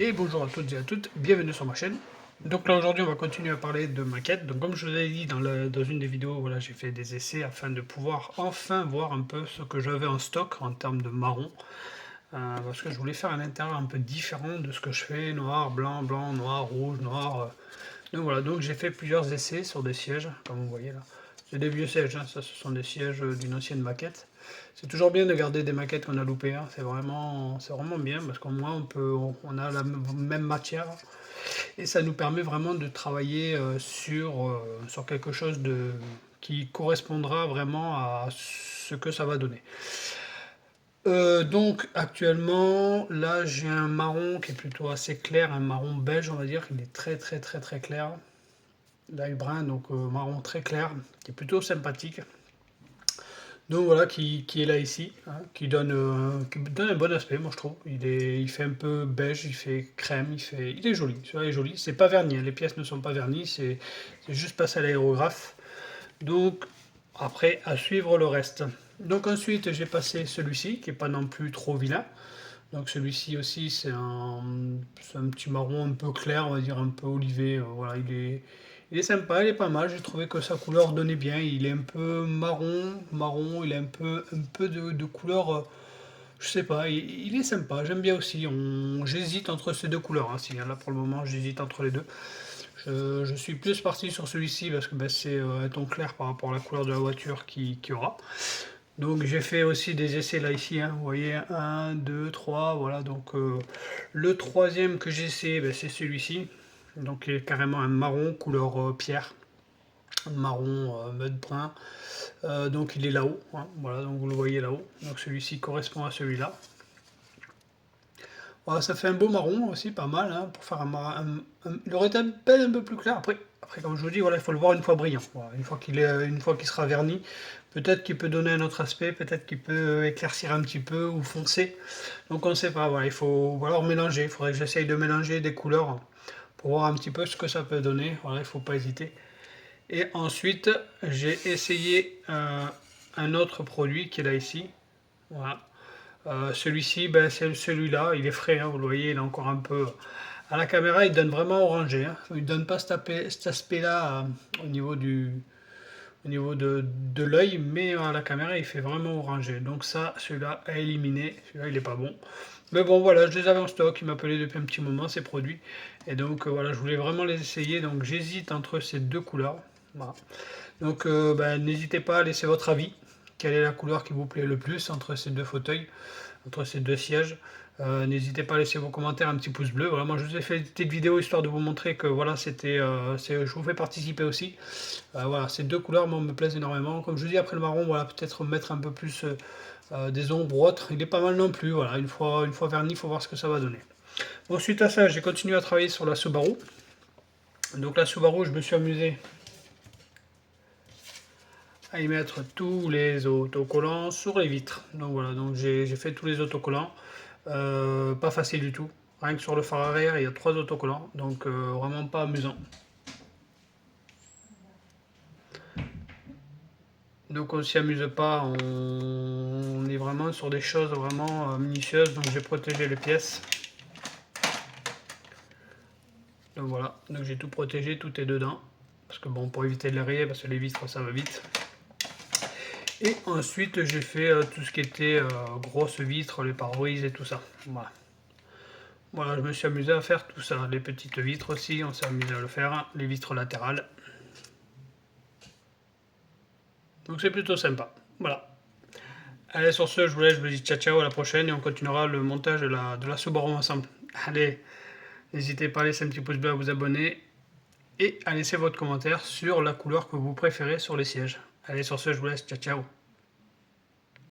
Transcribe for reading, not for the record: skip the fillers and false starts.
Et bonjour à toutes et à toutes, bienvenue sur ma chaîne. Donc là aujourd'hui on va continuer à parler de maquettes. Donc comme je vous l'ai dit dans une des vidéos, voilà, j'ai fait des essais afin de pouvoir enfin voir un peu ce que j'avais en stock en termes de marron. Parce que je voulais faire un intérieur un peu différent de ce que je fais, noir, blanc, blanc, noir, rouge, noir. Donc voilà, donc j'ai fait plusieurs essais sur des sièges, comme vous voyez là. C'est des vieux sièges, hein, ça ce sont des sièges d'une ancienne maquette. C'est toujours bien de garder des maquettes qu'on a loupées, hein. C'est vraiment bien parce qu'au moins on a la même matière et ça nous permet vraiment de travailler sur quelque chose qui correspondra vraiment à ce que ça va donner. Donc actuellement, là j'ai un marron qui est plutôt assez clair, un marron beige on va dire, il est très très très très clair. L'ail brun, donc marron très clair, qui est plutôt sympathique. Donc voilà, qui est là ici, hein, qui donne un bon aspect, moi je trouve. Il fait un peu beige, il fait crème, il est joli. Celui-là est joli. C'est pas verni, hein, les pièces ne sont pas vernies, c'est juste passé à l'aérographe. Donc après, à suivre le reste. Donc ensuite, j'ai passé celui-ci, qui est pas non plus trop vilain. Donc celui-ci aussi, c'est un petit marron un peu clair, on va dire un peu olivé. Voilà, il est sympa, il est pas mal. J'ai trouvé que sa couleur donnait bien. Il est un peu marron, il a un peu de couleur, je sais pas, il est sympa. J'aime bien aussi. J'hésite entre ces deux couleurs, hein, là pour le moment, j'hésite entre les deux. Je suis plus parti sur celui-ci parce que ben, c'est un ton clair par rapport à la couleur de la voiture qui aura. Donc j'ai fait aussi des essais là ici, hein, vous voyez, un 2 3 voilà, donc le troisième que j'ai essayé, ben, c'est celui-ci, donc il est carrément un marron couleur pierre, marron mud brun, donc il est là-haut, hein, voilà, donc vous le voyez là-haut, donc celui-ci correspond à celui-là. Voilà, ça fait un beau marron aussi, pas mal, hein, pour faire il aurait été un peu plus clair. Après, comme je vous dis, voilà, il faut le voir une fois brillant. Voilà, une fois qu'il sera verni, peut-être qu'il peut donner un autre aspect, peut-être qu'il peut éclaircir un petit peu ou foncer. Donc on ne sait pas. Voilà, il faut alors mélanger. Il faudrait que j'essaye de mélanger des couleurs pour voir un petit peu ce que ça peut donner. Voilà, il ne faut pas hésiter. Et ensuite, j'ai essayé un autre produit qui est là ici. Voilà. Celui-ci, ben, c'est celui-là, il est frais, hein, vous le voyez, il est encore un peu... À la caméra, il donne vraiment orangé, hein. Il ne donne pas cet aspect-là au niveau de l'œil, mais à la caméra, il fait vraiment orangé. Donc ça, celui-là à éliminer, celui-là, il n'est pas bon. Mais bon, voilà, je les avais en stock, ils m'appelaient depuis un petit moment, ces produits. Et donc, voilà, je voulais vraiment les essayer, donc j'hésite entre ces deux couleurs. Voilà. Donc, ben, n'hésitez pas à laisser votre avis. Quelle est la couleur qui vous plaît le plus entre ces deux fauteuils, entre ces deux sièges? N'hésitez pas à laisser vos commentaires, un petit pouce bleu. Voilà, moi je vous ai fait une petite vidéo histoire de vous montrer que voilà, je vous fais participer aussi. Voilà, ces deux couleurs moi, me plaisent énormément. Comme je vous dis, après le marron, voilà, peut-être mettre un peu plus des ombres ou autres. Il est pas mal non plus. Voilà, une fois verni, il faut voir ce que ça va donner. Bon, suite à ça, j'ai continué à travailler sur la Subaru. Donc la Subaru, je me suis amusé à y mettre tous les autocollants sur les vitres. Donc voilà, donc j'ai fait tous les autocollants. Pas facile du tout. Rien que sur le phare arrière, il y a 3 autocollants, donc vraiment pas amusant. Donc on s'y amuse pas, on est vraiment sur des choses vraiment minutieuses, donc j'ai protégé les pièces. Donc voilà, donc j'ai tout protégé, tout est dedans. Parce que bon, pour éviter de les rayer, parce que les vitres ça va vite. Et ensuite j'ai fait tout ce qui était grosses vitres, les pare-brises et tout ça. Voilà. Voilà, je me suis amusé à faire tout ça. Les petites vitres aussi, on s'est amusé à le faire. Les vitres latérales. Donc c'est plutôt sympa. Voilà. Allez, sur ce, je vous laisse, je vous dis ciao ciao, à la prochaine et on continuera le montage de la Subaru ensemble. Allez, n'hésitez pas à laisser un petit pouce bleu, à vous abonner et à laisser votre commentaire sur la couleur que vous préférez sur les sièges. Allez, sur ce, je vous laisse, ciao ciao.